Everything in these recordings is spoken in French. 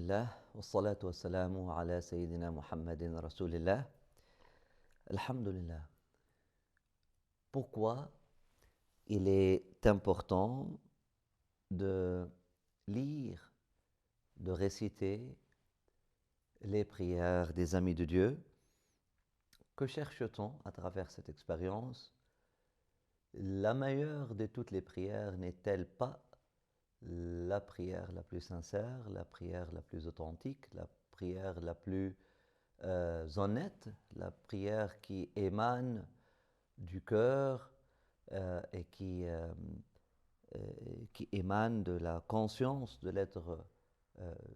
Alhamdulillah, wassalatu wassalamu ala Sayyidina Muhammadin Rasulillah. Alhamdulillah. Pourquoi il est important de lire, de réciter les prières des amis de Dieu? Que cherche-t-on à travers cette expérience? La meilleure de toutes les prières n'est-elle pas la prière la plus sincère, la prière la plus authentique, la prière la plus honnête, la prière qui émane du cœur et qui émane de la conscience de l'être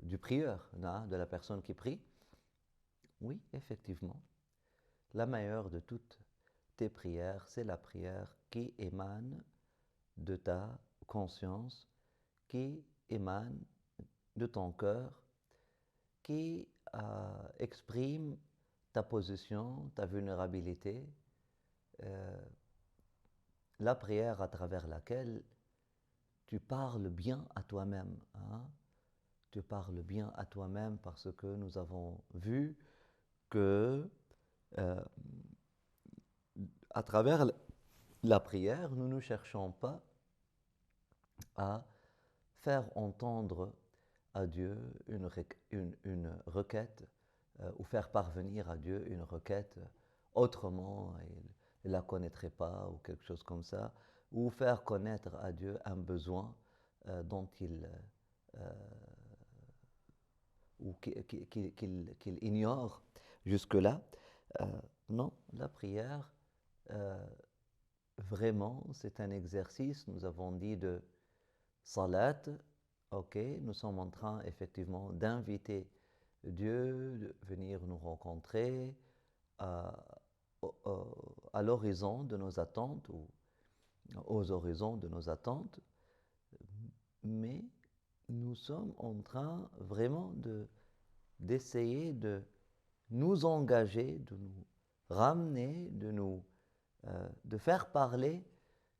du prieur, de la personne qui prie? Oui, effectivement. La meilleure de toutes tes prières, c'est la prière qui émane de ta conscience, qui émane de ton cœur, qui exprime ta position, ta vulnérabilité, la prière à travers laquelle tu parles bien à toi-même. Tu parles bien à toi-même parce que nous avons vu que à travers la prière, nous ne cherchons pas à faire entendre à Dieu une requête ou faire parvenir à Dieu une requête autrement, il ne la connaîtrait pas ou quelque chose comme ça, ou faire connaître à Dieu un besoin dont ou qu'il ignore jusque-là. Non, la prière, vraiment, c'est un exercice, nous avons dit, de salat. Ok, nous sommes en train effectivement d'inviter Dieu de venir nous rencontrer à, à l'horizon de nos attentes ou aux horizons de nos attentes, mais nous sommes en train vraiment d'essayer de nous engager, de nous ramener, de faire parler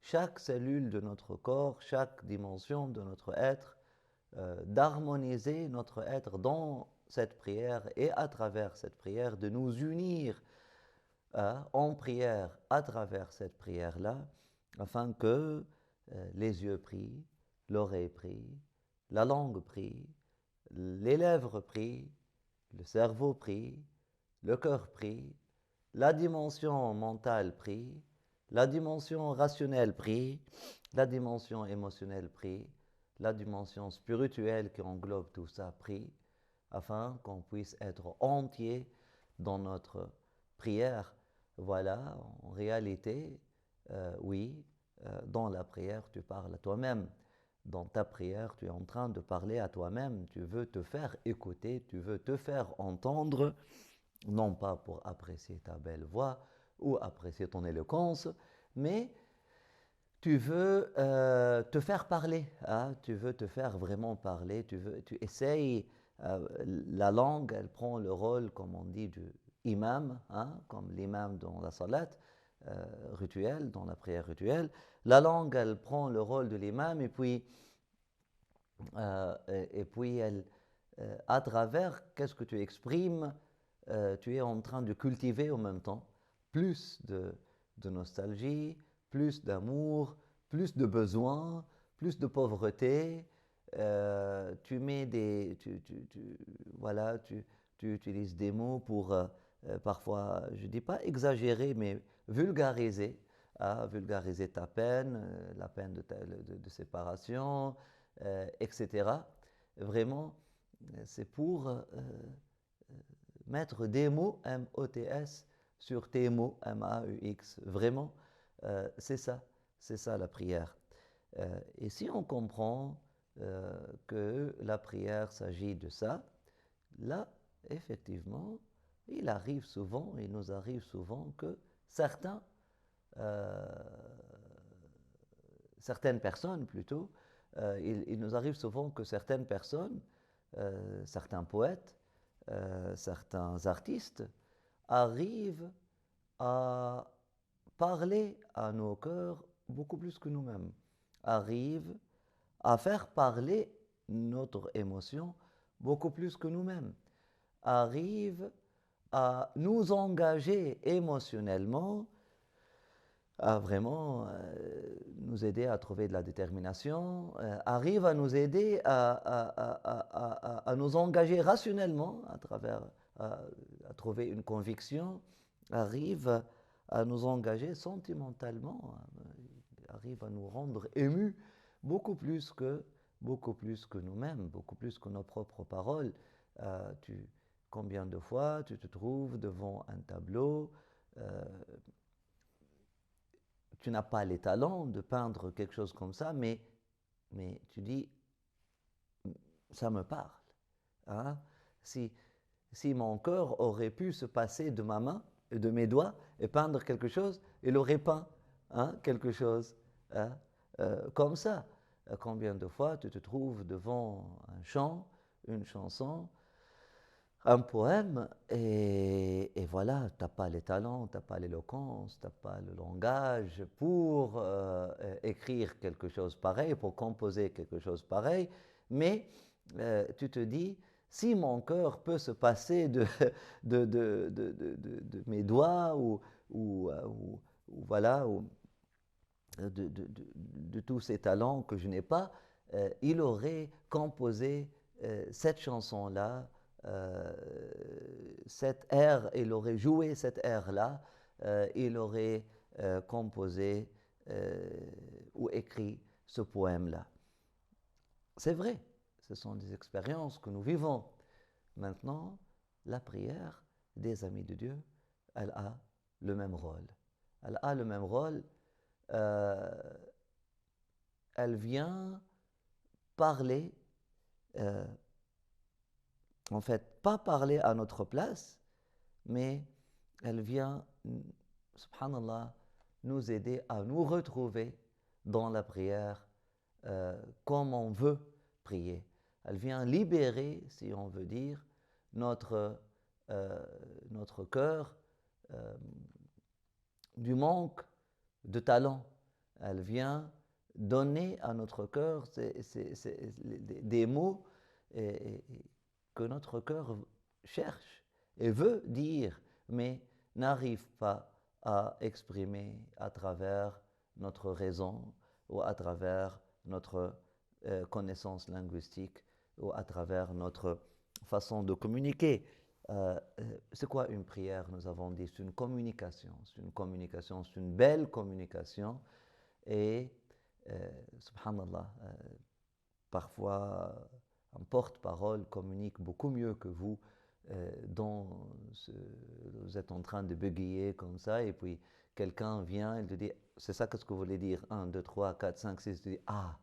chaque cellule de notre corps, chaque dimension de notre être, d'harmoniser notre être dans cette prière et à travers cette prière, de nous unir en prière à travers cette prière-là, afin que les yeux prient, l'oreille prie, la langue prie, les lèvres prient, le cerveau prie, le cœur prie, la dimension mentale prie, la dimension rationnelle prie, la dimension émotionnelle prie, la dimension spirituelle qui englobe tout ça prie, afin qu'on puisse être entier dans notre prière. Voilà, en réalité, oui, dans la prière, tu parles à toi-même. Dans ta prière, tu es en train de parler à toi-même. Tu veux te faire écouter, tu veux te faire entendre, non pas pour apprécier ta belle voix ou apprécier ton éloquence, mais tu veux te faire parler, tu veux te faire vraiment parler, tu essayes, la langue, elle prend le rôle, comme on dit, du imam, comme l'imam dans la salat rituelle, dans la prière rituelle. La langue, elle prend le rôle de l'imam et puis elle, à travers qu'est-ce que tu exprimes, tu es en train de cultiver en même temps plus de nostalgie, plus d'amour, plus de besoin, plus de pauvreté. Tu mets voilà, tu utilises des mots pour parfois, je ne dis pas exagérer, mais vulgariser, vulgariser ta peine, la peine de séparation, etc. Vraiment, c'est pour mettre des mots M-O-T-S sur tes mots M-A-U-X. Vraiment, c'est ça la prière. Et si on comprend que la prière s'agit de ça, là, effectivement, il nous arrive souvent que certaines personnes plutôt, il nous arrive souvent que certaines personnes, certains poètes, certains artistes arrivent à parler à nos cœurs beaucoup plus que nous-mêmes, arrivent à faire parler notre émotion beaucoup plus que nous-mêmes, arrive à nous engager émotionnellement, à vraiment nous aider à trouver de la détermination, arrive à nous aider à nous engager rationnellement à travers, à trouver une conviction, arrive à nous engager sentimentalement, arrive à nous rendre émus beaucoup plus que, beaucoup plus que nous-mêmes, beaucoup plus que nos propres paroles. Combien de fois tu te trouves devant un tableau, tu n'as pas les talents de peindre quelque chose comme ça, mais tu dis, ça me parle. Hein? Si mon cœur aurait pu se passer de ma main et de mes doigts et peindre quelque chose, il aurait peint quelque chose comme ça. Combien de fois tu te trouves devant un chant, une chanson, un poème, et voilà, tu n'as pas les talents, tu n'as pas l'éloquence, tu n'as pas le langage pour écrire quelque chose pareil, pour composer quelque chose pareil, mais tu te dis, si mon cœur peut se passer de mes doigts voilà, de tous ces talents que je n'ai pas, il aurait composé cette chanson-là, cette air, il aurait joué cette air-là, il aurait composé ou écrit ce poème-là. C'est vrai, ce sont des expériences que nous vivons. Maintenant, la prière des amis de Dieu, elle a le même rôle. Elle a le même rôle. Elle vient parler, en fait, pas parler à notre place, mais elle vient, subhanallah, nous aider à nous retrouver dans la prière comme on veut prier. Elle vient libérer, si on veut dire, notre cœur du manque de talent. Elle vient donner à notre cœur des mots que notre cœur cherche et veut dire, mais n'arrive pas à exprimer à travers notre raison ou à travers notre connaissance linguistique ou à travers notre façon de communiquer. C'est quoi une prière? Nous avons dit c'est une communication, c'est une belle communication et subhanallah, parfois un porte-parole communique beaucoup mieux que vous vous êtes en train de bégayer comme ça et puis quelqu'un vient et te dit c'est ça que ce que vous voulez dire 1, 2, 3, 4, 5, 6 tu dis ah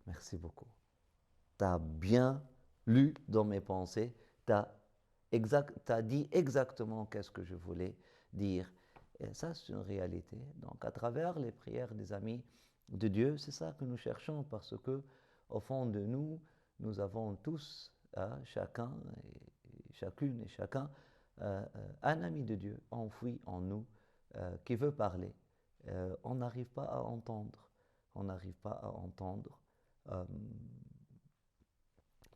merci beaucoup, tu as bien lu dans mes pensées, tu as dit exactement qu'est-ce que je voulais dire. Et ça, c'est une réalité. Donc, à travers les prières des amis de Dieu, c'est ça que nous cherchons parce que, au fond de nous, nous avons tous, chacun, et chacune et chacun, un ami de Dieu enfoui en nous qui veut parler. On n'arrive pas à entendre. On n'arrive pas à entendre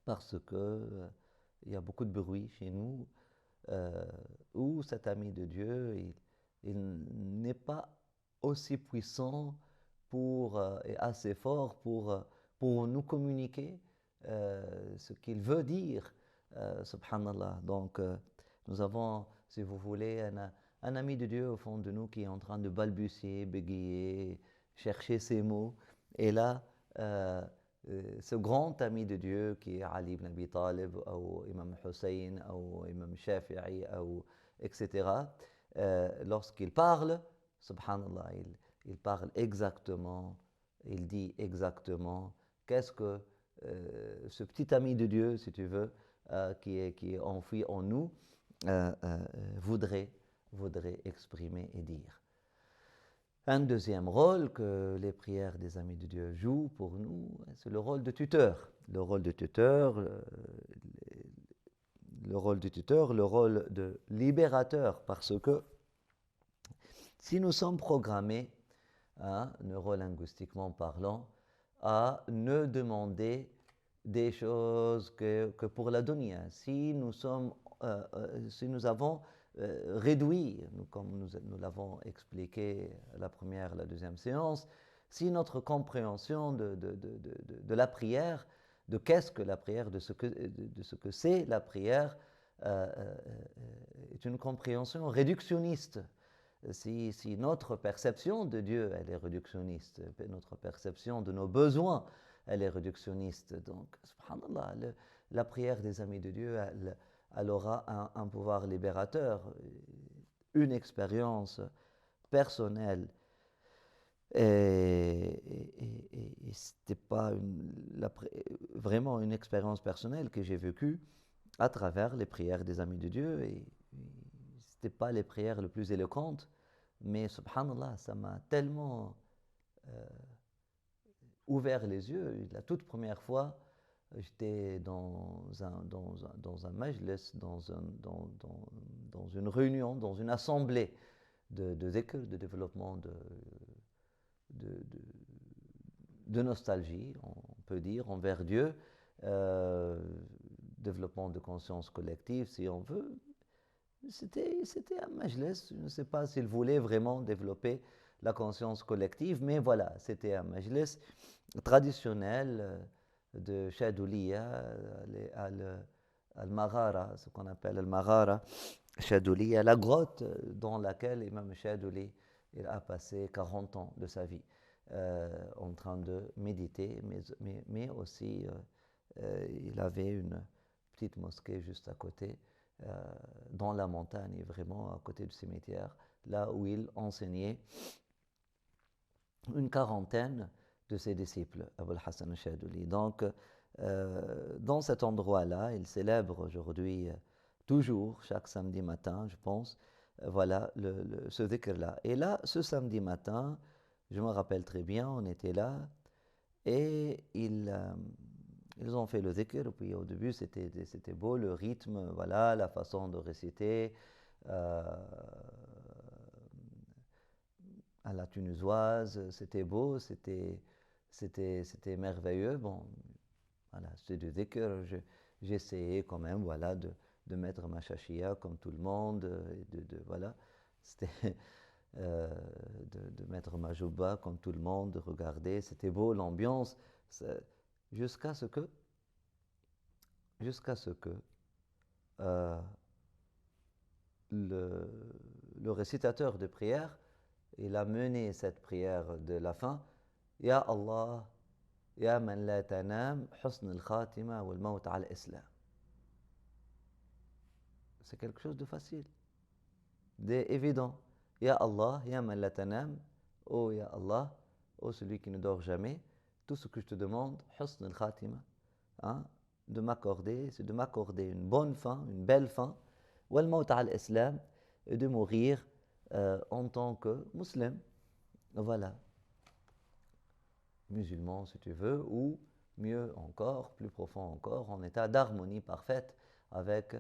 parce que il y a beaucoup de bruit chez nous, où cet ami de Dieu, il n'est pas aussi puissant et assez fort pour nous communiquer ce qu'il veut dire, subhanallah. Donc, nous avons, si vous voulez, un ami de Dieu au fond de nous qui est en train de balbutier, bégayer, chercher ses mots. Et là, ce grand ami de Dieu qui est Ali ibn Abi Talib, ou Imam Hussein, ou Imam Shafi'i, etc., lorsqu'il parle, subhanallah, il parle exactement, il dit exactement qu'est-ce que ce petit ami de Dieu, si tu veux, qui est enfoui en nous, voudrait exprimer et dire. Un deuxième rôle que les prières des amis de Dieu jouent pour nous, c'est le rôle de tuteur. Le rôle de tuteur, le rôle de libérateur, parce que si nous sommes programmés, neurolinguistiquement parlant, à ne demander des choses que pour la dunya. Si si nous avons réduit, comme nous l'avons expliqué à la première et la deuxième séance, si notre compréhension de la prière, de qu'est-ce que la prière, de ce que c'est la prière, est une compréhension réductionniste. Si notre perception de Dieu, elle est réductionniste, notre perception de nos besoins, elle est réductionniste. Donc, subhanallah, la prière des amis de Dieu, elle aura un pouvoir libérateur, une expérience personnelle. Et ce n'était pas vraiment une expérience personnelle que j'ai vécue à travers les prières des amis de Dieu. Et ce n'était pas les prières les plus éloquentes, mais subhanallah, ça m'a tellement ouvert les yeux. La toute première fois, j'étais dans un majlis, dans une réunion, dans une assemblée de zikr, de développement de, de, de nostalgie, on peut dire, envers Dieu, développement de conscience collective, si on veut. C'était un majlis, je ne sais pas s'il voulait vraiment développer la conscience collective, mais voilà, c'était un majlis traditionnel de Chadouliya, al-Maghara, ce qu'on appelle al-Maghara, Chadouliya, la grotte dans laquelle Imam Chadouli il a passé 40 ans de sa vie en train de méditer, mais aussi il avait une petite mosquée juste à côté, dans la montagne, vraiment à côté du cimetière, là où il enseignait une quarantaine de ses disciples, Abul Hassan al-Chadouli. Donc, dans cet endroit-là, il célèbre aujourd'hui, toujours, chaque samedi matin, je pense, voilà, ce dhikr-là. Et là, ce samedi matin, je me rappelle très bien, on était là, et ils ont fait le dhikr, puis au début, c'était beau, le rythme, voilà, la façon de réciter, euh, à la tunisoise, c'était beau, c'était merveilleux. Bon, voilà, c'était du dhikr. J'ai essayé quand même, voilà, de mettre ma shashia comme tout le monde, voilà, c'était de mettre ma jouba comme tout le monde, de regarder, c'était beau l'ambiance, jusqu'à ce que, jusqu'à ce que euh, le, le récitateur de prière, il a mené cette prière de la fin. Ya Allah, Ya man la tanam, husn al-khatima wal maut al-islam. C'est quelque chose de facile, d'évident. Ya Allah, Ya man la tanam, oh Ya Allah, oh celui qui ne dort jamais, tout ce que je te demande, husn al-khatima, hein, de m'accorder, c'est de m'accorder une bonne fin, une belle fin, wal maut al-islam, et de mourir en tant que musulman. Voilà, musulman si tu veux, ou mieux encore, plus profond encore, en état d'harmonie parfaite avec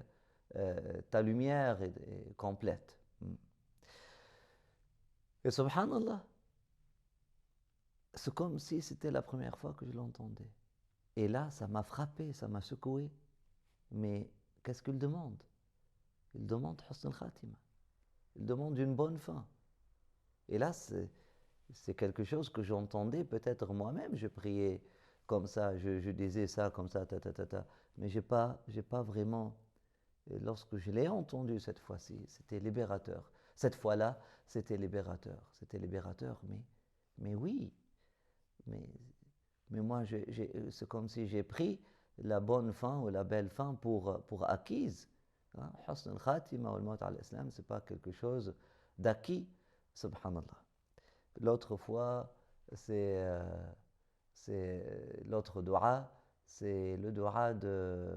ta lumière est complète. Et subhanallah, c'est comme si c'était la première fois que je l'entendais. Et là, ça m'a frappé, ça m'a secoué. Mais qu'est-ce qu'il demande? Il demande husn al-khatima. Il demande une bonne fin. Et là, c'est quelque chose que j'entendais peut-être moi-même. Je priais comme ça, je disais ça comme ça, mais j'ai pas vraiment. Et lorsque je l'ai entendu cette fois-ci, c'était libérateur. Cette fois-là, c'était libérateur. C'était libérateur, mais oui, mais, mais moi, c'est comme si j'ai pris la bonne fin ou la belle fin pour acquise. Hein? Husn al-Khatima ou al-Maut al-Islam, ce n'est pas quelque chose d'acquis, subhanallah. L'autre fois, c'est l'autre dua, c'est le dua de,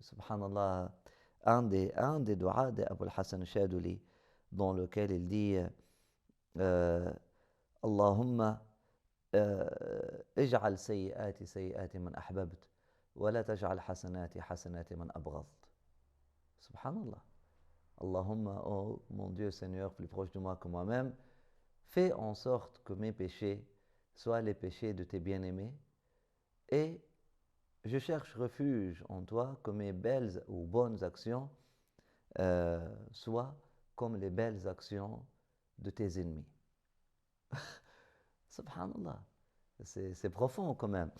subhanallah, un des duas d'Abul Hassan al-Chadouli, dans lequel il dit Allahumma اجعل سيئاتي سيئات من أحببت ولا تجعل حسناتي حسنات من أبغضت. Subhanallah. Allahumma, oh mon Dieu Seigneur, plus proche de moi que moi-même, fais en sorte que mes péchés soient les péchés de tes bien-aimés et je cherche refuge en toi, que mes belles ou bonnes actions soient comme les belles actions de tes ennemis. Subhanallah, c'est profond quand même.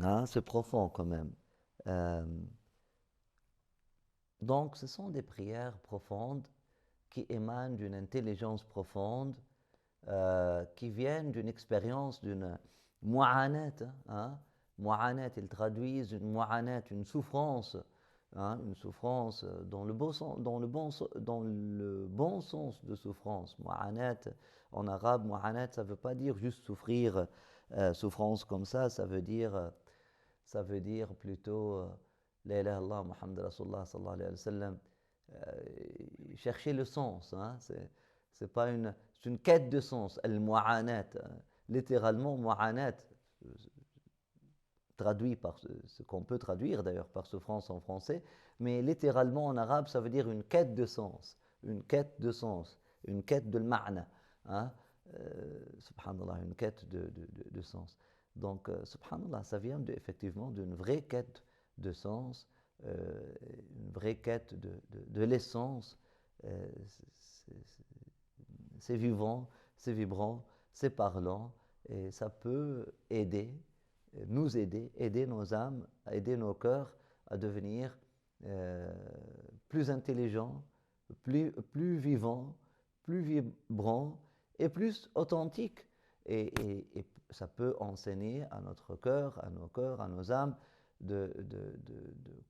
Hein, c'est profond quand même. Euh, donc, ce sont des prières profondes qui émanent d'une intelligence profonde, qui viennent d'une expérience, d'une mu'anat. Hein. Mu'anat, ils traduisent une mu'anat, une souffrance dans le bon sens, dans le bon sens de souffrance. Mu'anat, en arabe, mu'anat, ça ne veut pas dire juste souffrir, souffrance comme ça veut dire plutôt la ilaha illallah Muhammad Rasulullah sallallahu alayhi wa sallam, chercher le sens. Hein, c'est une quête de sens, al-mu'anat. Littéralement, mu'anat, traduit par ce qu'on peut traduire d'ailleurs par souffrance en français, mais littéralement en arabe, ça veut dire une quête de sens, une quête de sens, une quête de ma'na. Hein, subhanallah, une quête de sens. Donc, subhanallah, ça vient effectivement d'une vraie quête de sens, une vraie quête de l'essence. Euh, c'est vivant, c'est vibrant, c'est parlant, et ça peut nous aider nos âmes, aider nos cœurs à devenir euh, plus intelligents, plus vivants, plus vibrants et plus authentiques. Et ça peut enseigner à notre cœur, à nos cœurs, à nos âmes, de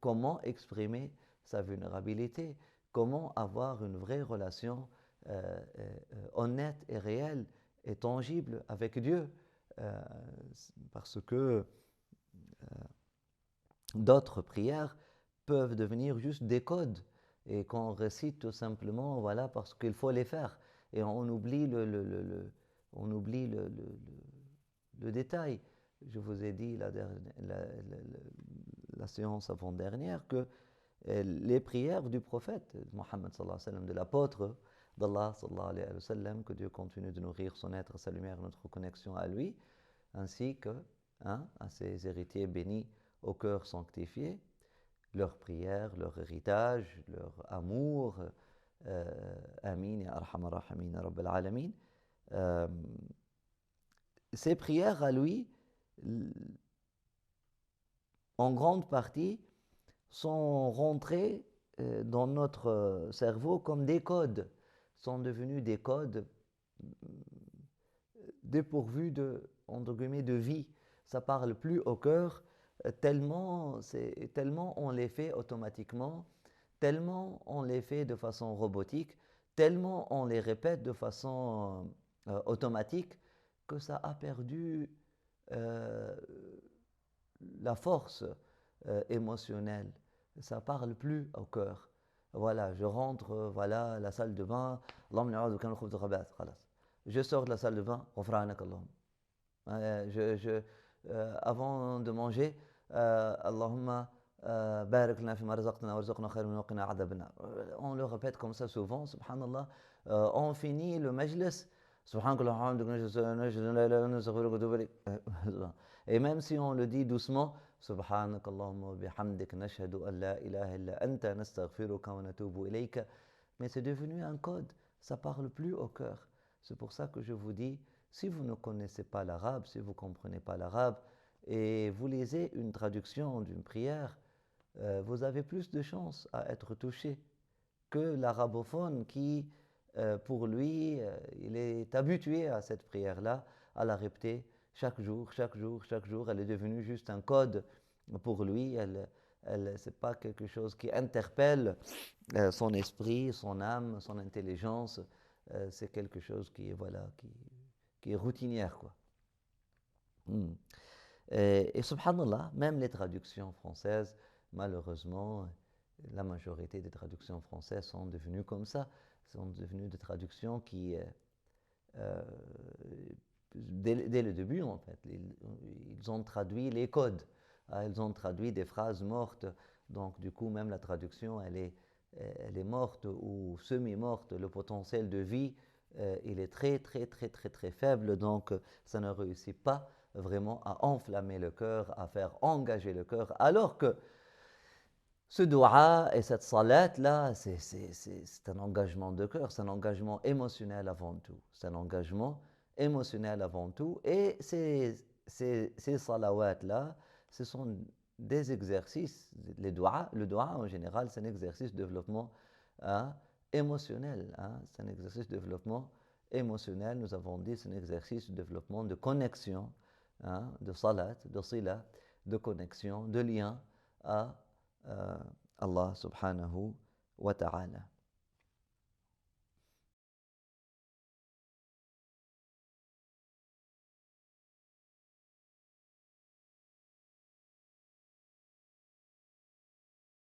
comment exprimer sa vulnérabilité, comment avoir une vraie relation honnête et réelle et tangible avec Dieu. Euh, Parce que d'autres prières peuvent devenir juste des codes et qu'on récite tout simplement, voilà, parce qu'il faut les faire. Et on oublie on oublie le détail. Je vous ai dit la séance avant-dernière que les prières du prophète Mohammed sallallahu alayhi wa sallam, de l'apôtre d'Allah sallallahu alayhi wa sallam, que Dieu continue de nourrir son être, sa lumière, notre connexion à lui, ainsi que à ses héritiers bénis au cœur sanctifié, leurs prières, leur héritage, leur amour, Amin ya Arhamar Rahimin ya Rabbal Alamin. Ces prières à lui, en grande partie, sont rentrées dans notre cerveau comme des codes, sont devenus des codes dépourvus entre guillemets, de vie. Ça parle plus au cœur, tellement on les fait automatiquement, tellement on les fait de façon robotique, tellement on les répète de façon automatique que ça a perdu euh, la force émotionnelle. Ça parle plus au cœur. Voilà, je rentre, voilà, à la salle de bain. Je sors de la salle de bain. Avant de manger, Allahumma barik lana fima razaqtana warzuqna khayran min waqina adhab an-nar. On le répète comme ça souvent, subhanallah. On finit le majlis. Et même si on le dit doucement, سبحانك اللهم وبحمدك نشهد أن لا إله إلا أنت نستغفرك ونتوب إليك. Mais c'est devenu un code, ça parle plus au cœur. C'est pour ça que je vous dis, si vous ne connaissez pas l'arabe, si vous ne comprenez pas l'arabe, et vous lisez une traduction d'une prière, vous avez plus de chances à être touché que l'arabophone qui, pour lui, il est habitué à cette prière-là, à la répéter chaque jour, chaque jour, chaque jour. Elle est devenue juste un code pour lui. C'est pas quelque chose qui interpelle son esprit, son âme, son intelligence. C'est quelque chose qui est, voilà, qui est routinière, quoi. Hmm. Et subhanallah, même les traductions françaises, malheureusement, la majorité des traductions françaises sont devenues comme ça, sont devenues des traductions qui, euh, dès le début en fait, ils ont traduit les codes, ils ont traduit des phrases mortes, donc du coup même la traduction elle est morte ou semi-morte, le potentiel de vie il est très très très très très faible, donc ça ne réussit pas vraiment à enflammer le cœur, à faire engager le cœur, alors que ce dua et cette salat-là, c'est un engagement de cœur, c'est un engagement émotionnel avant tout. C'est un engagement émotionnel avant tout. Et ces salawats-là, ce sont des exercices. Le dua en général, c'est un exercice de développement hein, émotionnel. Hein. C'est un exercice de développement émotionnel. Nous avons dit c'est un exercice de développement de connexion, hein, de salat, de sila, de connexion, de lien à Allah subhanahu wa ta'ala.